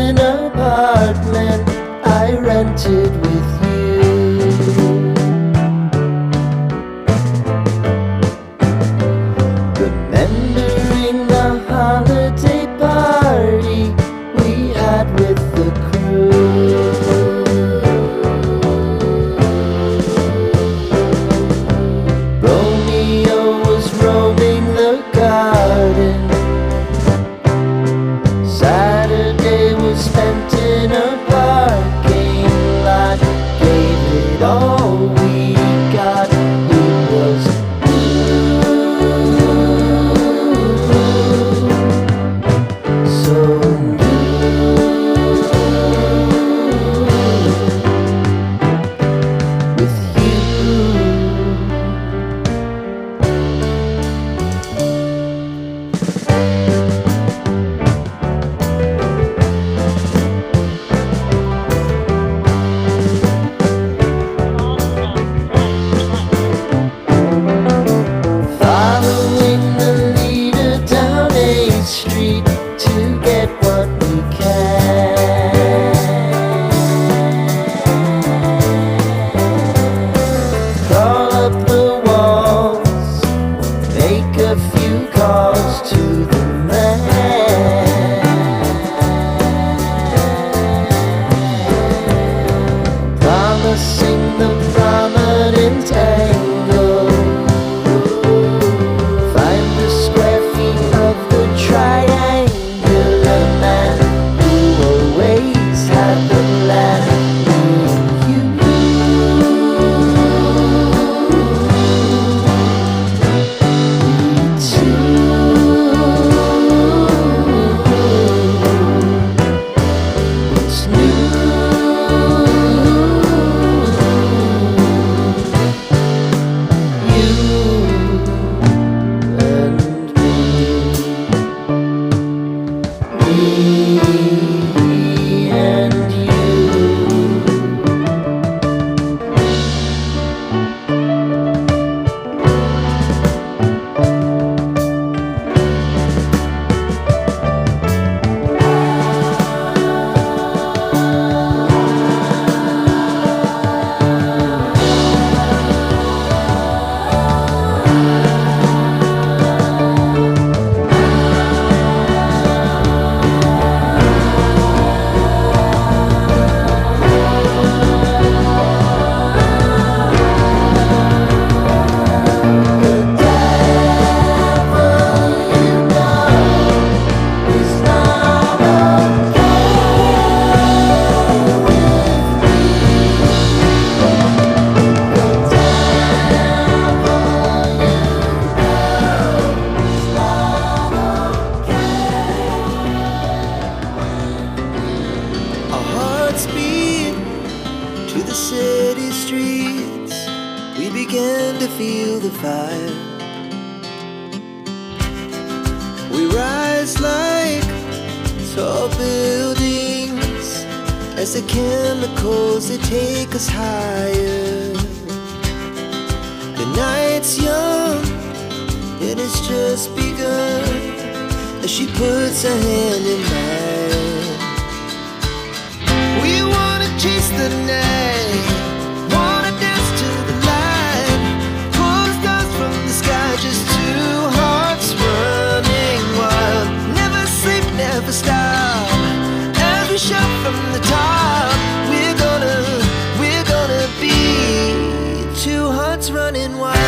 an apartment I rented with you. Remembering the holiday party we had with the crew. Romeo was roaming the garden. Saturday was spent in a parking lot. Gave it all we got. It was so with you. Following the leader down 8th Street to get what we can. Crawl up the walls, make a few calls to the man. Promising the prominent angle. Find the square feet of the triangular man who always had the land. You, me too. What's new? You and me, and you. Our hearts beat to the city streets. We began to feel the fire. We rise like tall buildings as the chemicals they take us higher. The night's young and it's just begun as she puts her hand in mine. We wanna chase the night, wanna dance to the light, pull the stars from the sky, just two hearts running wild. Never sleep, never stop, as we shout from the top. We're gonna be two hearts running wild.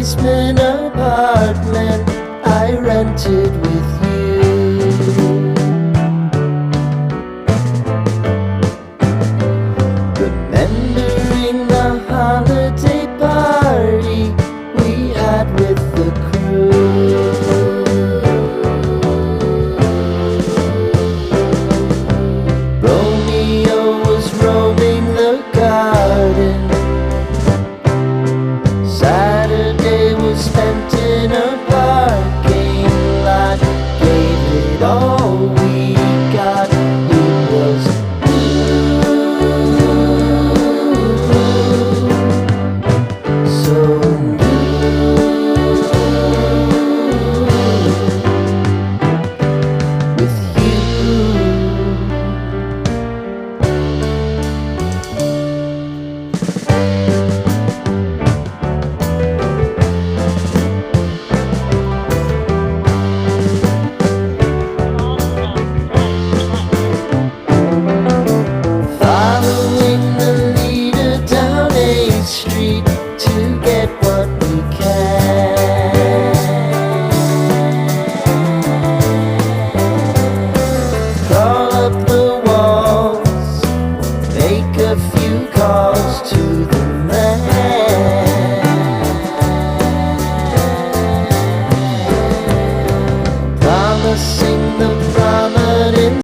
basement apartment I rented with you. Remembering the holiday party we had with the crew. Romeo was roaming the garden. Saturday was spent in a parking lot. Gave it all we got. It was so with you. Following the leader down 8th Street to get what we can. Crawl up the walls, make a few calls to the